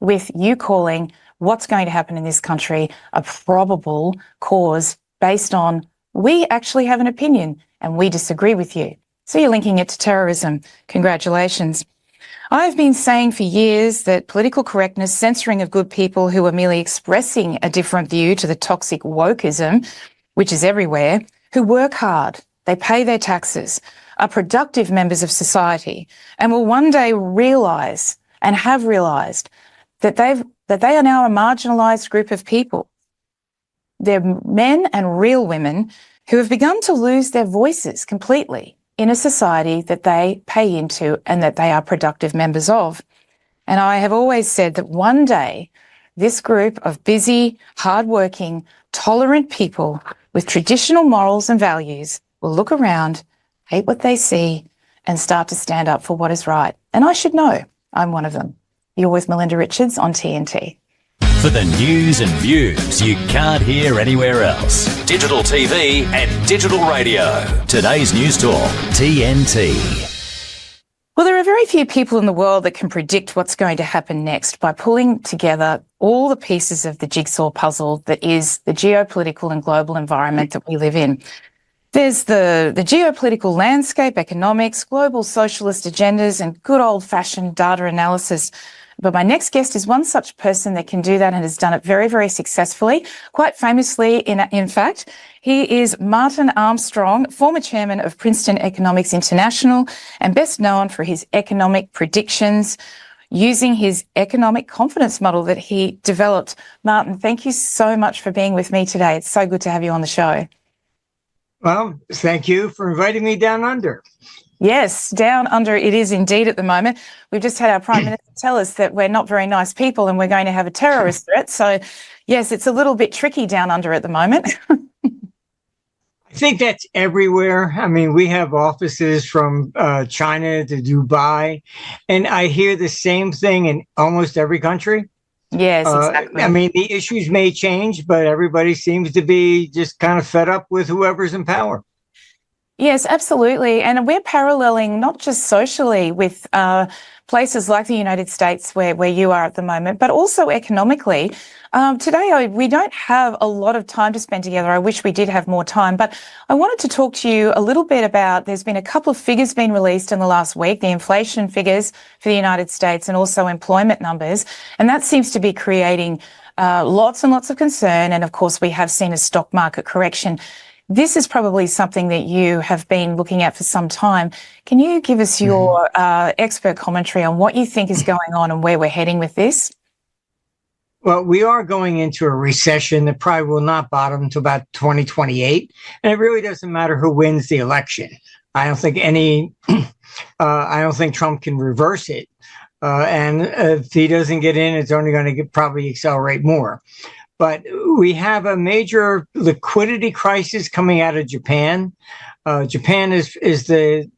with you calling what's going to happen in this country a probable cause based on we actually have an opinion and we disagree with you. So you're linking it to terrorism. Congratulations. I've been saying for years that political correctness, censoring of good people who are merely expressing a different view to the toxic wokeism, which is everywhere, who work hard, they pay their taxes, are productive members of society, and will one day realise and have realised that they are now a marginalised group of people. They're men and real women who have begun to lose their voices completely in a society that they pay into and that they are productive members of. And I have always said that one day this group of busy, hardworking, tolerant people with traditional morals and values will look around, hate what they see, and start to stand up for what is right. And I should know I'm one of them. You're with Melinda Richards on TNT. For the news and views you can't hear anywhere else. Digital TV and digital radio. Today's News Talk, TNT. Well, there are very few people in the world that can predict what's going to happen next by pulling together all the pieces of the jigsaw puzzle that is the geopolitical and global environment that we live in. There's the geopolitical landscape, economics, global socialist agendas, and good old-fashioned data analysis. But my next guest is one such person that can do that and has done it very, very successfully. Quite famously, in fact, he is Martin Armstrong, former chairman of Princeton Economics International, and best known for his economic predictions using his economic confidence model that he developed. Martin, thank you so much for being with me today. It's so good to have you on the show. Well, thank you for inviting me down under. Yes, down under it is indeed at the moment. We've just had our Prime Minister tell us that we're not very nice people and we're going to have a terrorist threat. So, yes, it's a little bit tricky down under at the moment. I think that's everywhere. I mean, we have offices from China to Dubai, and I hear the same thing in almost every country. Yes, exactly. I mean, the issues may change, but everybody seems to be just kind of fed up with whoever's in power. Yes, absolutely. And we're paralleling not just socially with places like the United States where you are at the moment, but also economically. Today, we don't have a lot of time to spend together. I wish we did have more time, but I wanted to talk to you a little bit about, there's been a couple of figures being released in the last week, the inflation figures for the United States and also employment numbers. And that seems to be creating lots and lots of concern. And of course, we have seen a stock market correction. This is probably something that you have been looking at for some time. Can you give us your expert commentary on what you think is going on and where we're heading with this? Well, we are going into a recession that probably will not bottom until about 2028. And it really doesn't matter who wins the election. I don't think I don't think Trump can reverse it. And if he doesn't get in, it's only going to probably accelerate more. But we have a major liquidity crisis coming out of Japan. Japan is the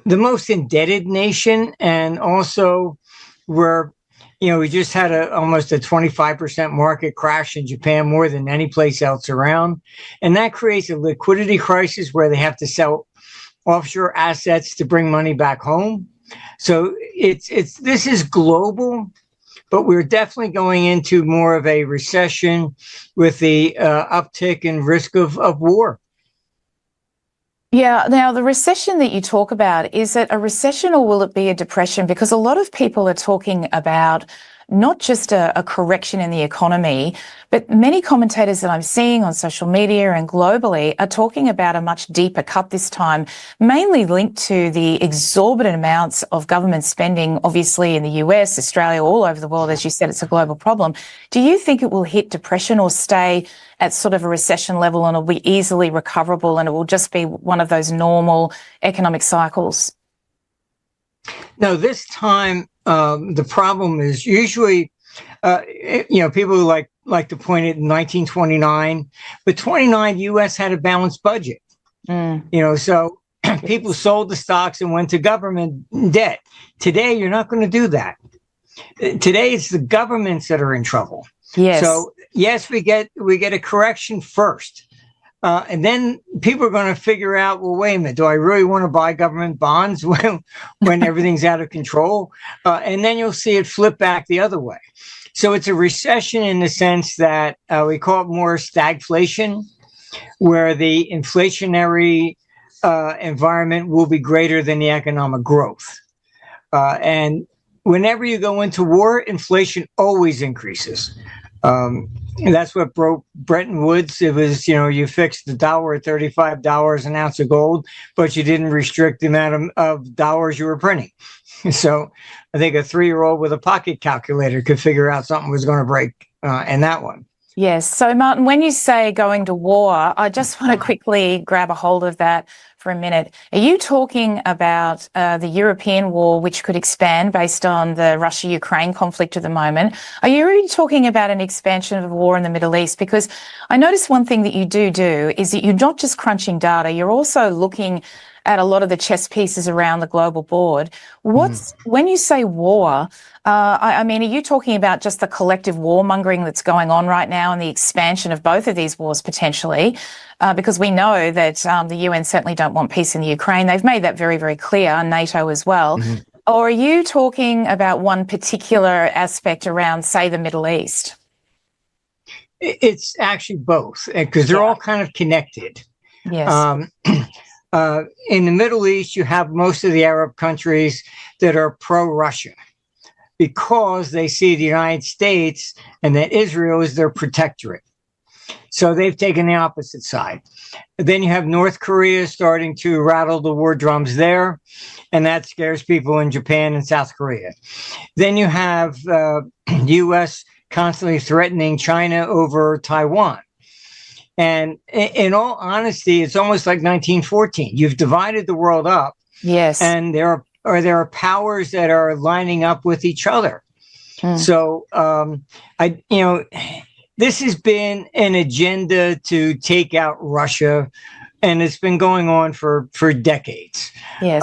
most indebted nation, and also we just had almost a 25% market crash in Japan, more than any place else around, and that creates a liquidity crisis where they have to sell offshore assets to bring money back home. So this is global. But we're definitely going into more of a recession with the uptick in risk of war. Yeah. Now, the recession that you talk about, is it a recession or will it be a depression? Because a lot of people are talking about not just a correction in the economy, but many commentators that I'm seeing on social media and globally are talking about a much deeper cut this time, mainly linked to the exorbitant amounts of government spending, obviously in the US, Australia, all over the world. As you said, it's a global problem. Do you think it will hit depression or stay at sort of a recession level and it'll be easily recoverable and it will just be one of those normal economic cycles? No, this time the problem is usually, people like to point it in 1929, but 29 U.S. had a balanced budget. So people sold the stocks and went to government debt. Today, you're not going to do that. Today, it's the governments that are in trouble. Yes. So yes, we get a correction first. And then people are going to figure out, well, wait a minute, do I really want to buy government bonds when everything's out of control? And then you'll see it flip back the other way. So it's a recession in the sense that we call it more stagflation, where the inflationary environment will be greater than the economic growth. And whenever you go into war, inflation always increases. And that's what broke Bretton Woods. It was, you fixed the dollar at $35 an ounce of gold, but you didn't restrict the amount of dollars you were printing. So I think a 3-year-old with a pocket calculator could figure out something was going to break in that one. Yes. So, Martin, when you say going to war, I just want to quickly grab a hold of that for a minute. Are you talking about the European war, which could expand based on the Russia-Ukraine conflict at the moment? Are you really talking about an expansion of war in the Middle East? Because I notice one thing that you do is that you're not just crunching data, you're also looking at a lot of the chess pieces around the global board. When you say war, I mean, are you talking about just the collective warmongering that's going on right now and the expansion of both of these wars potentially? Because we know that the UN certainly don't want peace in the Ukraine. They've made that very, very clear, NATO as well. Or are you talking about one particular aspect around, say, the Middle East? It's actually both, because they're all kind of connected. Yes. In the Middle East, you have most of the Arab countries that are pro-Russia because they see the United States and that Israel is their protectorate. So they've taken the opposite side. Then you have North Korea starting to rattle the war drums there, and that scares people in Japan and South Korea. Then you have U.S. constantly threatening China over Taiwan. And in all honesty, it's almost like 1914. You've divided the world up. Yes. And there are powers that are lining up with each other. So, this has been an agenda to take out Russia, and it's been going on for decades. Yes.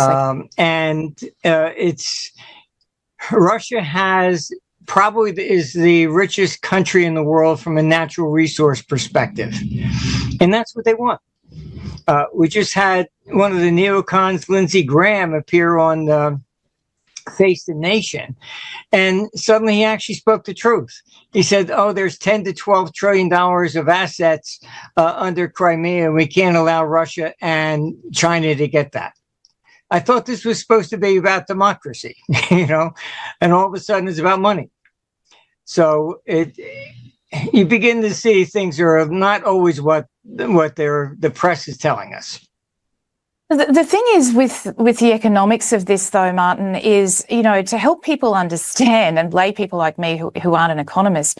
Russia probably is the richest country in the world from a natural resource perspective. And that's what they want. We just had one of the neocons, Lindsey Graham, appear on Face the Nation. And suddenly he actually spoke the truth. He said, there's 10 to 12 trillion dollars of assets under Crimea, and we can't allow Russia and China to get that. I thought this was supposed to be about democracy, and all of a sudden it's about money. So you begin to see things are not always what the press is telling us. The thing is with the economics of this, though, Martin, is, to help people understand, and lay people like me who aren't an economist,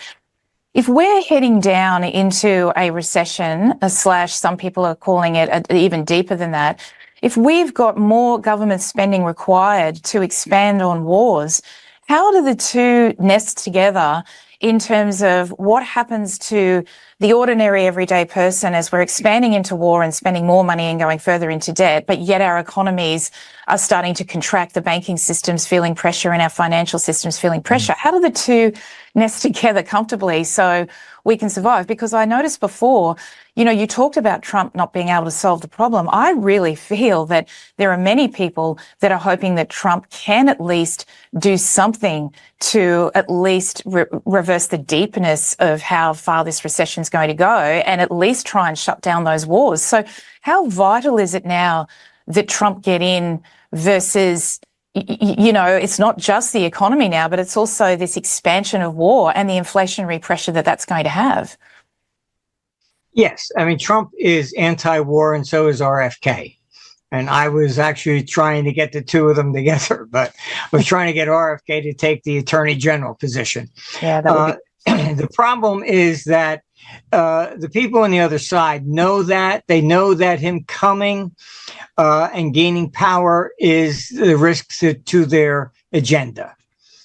if we're heading down into a recession, / some people are calling it even deeper than that, if we've got more government spending required to expand on wars, how do the two nest together in terms of what happens to the ordinary everyday person as we're expanding into war and spending more money and going further into debt, but yet our economies are starting to contract, the banking system's feeling pressure and our financial system's feeling pressure? How do the two nest together comfortably so we can survive? Because I noticed before, you talked about Trump not being able to solve the problem. I really feel that there are many people that are hoping that Trump can at least do something to at least reverse the deepness of how far this recession is going to go and at least try and shut down those wars. So how vital is it now that Trump get in versus, it's not just the economy now, but it's also this expansion of war and the inflationary pressure that's going to have? Yes. I mean, Trump is anti-war, and so is RFK. And I was actually trying to get the two of them together, but I was trying to get RFK to take the attorney general position. Yeah, that would be- The problem is that the people on the other side know that. They know that him coming and gaining power is the risk to their agenda.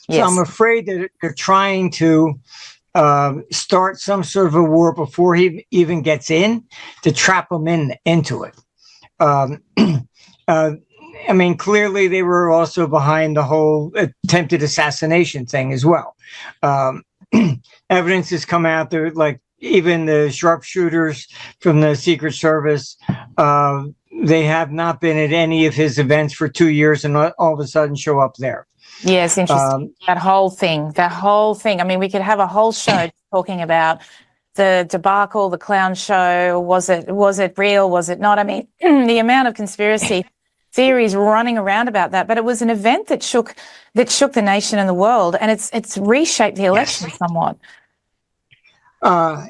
Yes. So I'm afraid that they're trying to start some sort of a war before he even gets in to trap him into it. I mean, clearly they were also behind the whole attempted assassination thing as well. Evidence has come out there, like, even the sharpshooters from the Secret Service, they have not been at any of his events for 2 years and all of a sudden show up there. Yes, interesting. That whole thing. I mean, we could have a whole show talking about the debacle, the clown show. Was it real? Was it not? I mean, the amount of conspiracy theories running around about that. But it was an event that shook the nation and the world, and it's reshaped the election somewhat.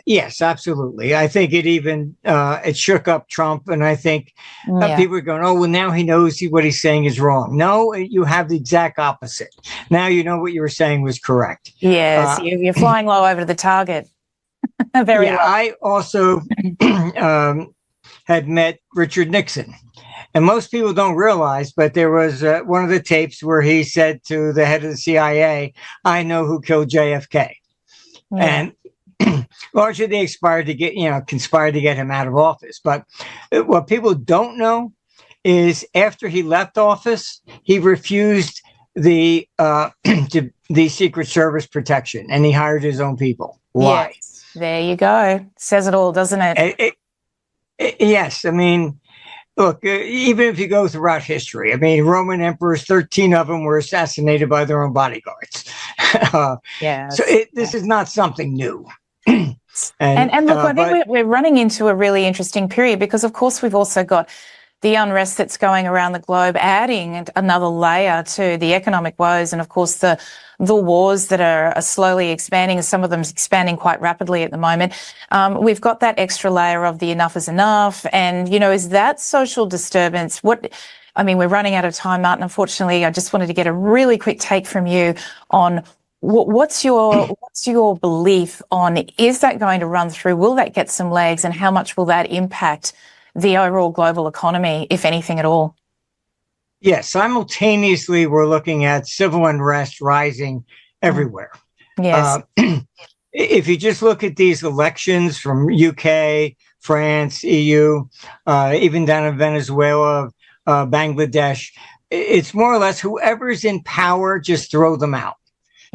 Yes, absolutely. I think it even it shook up Trump, and I think people are going, "Oh, well, now he knows what he's saying is wrong." No, you have the exact opposite. Now you know what you were saying was correct. Yes, you're flying low over the target. Very well. I also had met Richard Nixon, and most people don't realize, but there was one of the tapes where he said to the head of the CIA, "I know who killed JFK," and largely they conspired to get him out of office. But what people don't know is after he left office, he refused the Secret Service protection, and he hired his own people. Why? Yes, there you go. Says it all, doesn't it? Yes. I mean, look, even if you go throughout history, I mean, Roman emperors, 13 of them were assassinated by their own bodyguards. So this is not something new. And look, I think we're running into a really interesting period because, of course, we've also got the unrest that's going around the globe, adding another layer to the economic woes, and of course the wars that are slowly expanding, and some of them expanding quite rapidly at the moment. We've got that extra layer of the enough is enough, and is that social disturbance? We're running out of time, Martin. Unfortunately, I just wanted to get a really quick take from you on what's your belief on, is that going to run through? Will that get some legs, and how much will that impact the overall global economy, if anything at all? Yes, simultaneously, we're looking at civil unrest rising everywhere. Yes. If you just look at these elections from UK, France, EU, even down in Venezuela, Bangladesh, it's more or less whoever's in power, just throw them out.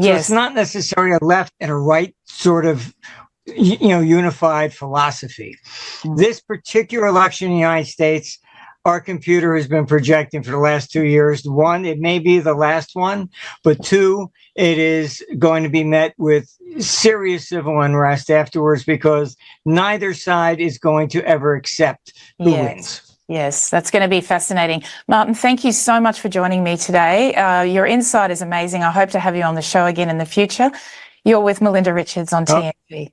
So it's not necessarily a left and a right sort of unified philosophy. This particular election in the United States, our computer has been projecting for the last 2 years. One, it may be the last one, but two, it is going to be met with serious civil unrest afterwards because neither side is going to ever accept who wins. Yes, that's going to be fascinating. Martin, thank you so much for joining me today. Your insight is amazing. I hope to have you on the show again in the future. You're with Melinda Richards on TNT.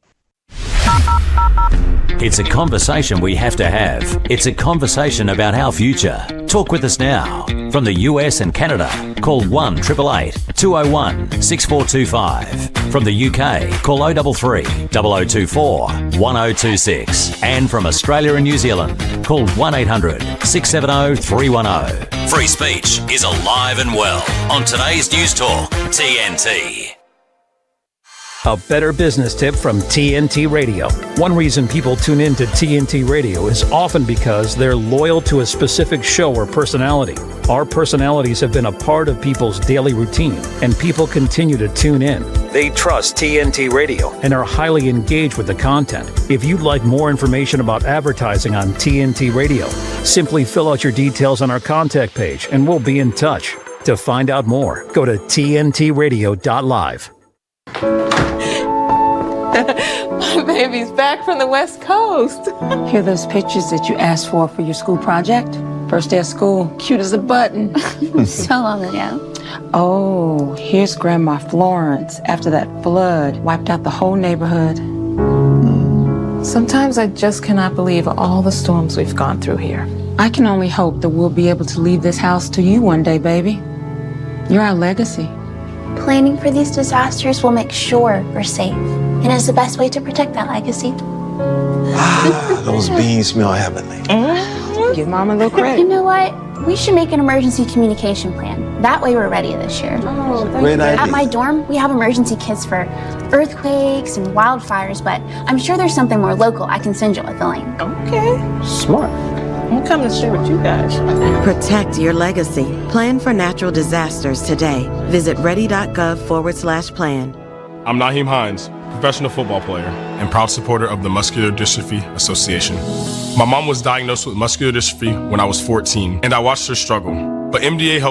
It's a conversation we have to have. It's a conversation about our future. Talk with us now. From the US and Canada, call 1-888-201-6425. From the UK, call 033-0024-1026. And from Australia and New Zealand, call 1-800-670-310. Free speech is alive and well on today's News Talk, TNT. A better business tip from TNT Radio. One reason people tune in to TNT Radio is often because they're loyal to a specific show or personality. Our personalities have been a part of people's daily routine, and people continue to tune in. They trust TNT Radio and are highly engaged with the content. If you'd like more information about advertising on TNT Radio, simply fill out your details on our contact page and we'll be in touch. To find out more, go to tntradio.live. My baby's back from the West Coast. Here are those pictures that you asked for your school project? First day of school, cute as a button. So long ago. Oh, here's Grandma Florence after that flood wiped out the whole neighborhood. Sometimes I just cannot believe all the storms we've gone through here. I can only hope that we'll be able to leave this house to you one day, baby. You're our legacy. Planning for these disasters will make sure we're safe, and is the best way to protect that legacy. Those beans smell heavenly. Give Mama a little credit. You know what? We should make an emergency communication plan. That way we're ready this year. Great idea. At my dorm, we have emergency kits for earthquakes and wildfires, but I'm sure there's something more local I can send you with the link. Okay. Smart. I'm coming to share with you guys. Protect your legacy. Plan for natural disasters today. Visit ready.gov/plan. I'm Naheem Hines, professional football player, and proud supporter of the Muscular Dystrophy Association. My mom was diagnosed with muscular dystrophy when I was 14, and I watched her struggle. But MDA helped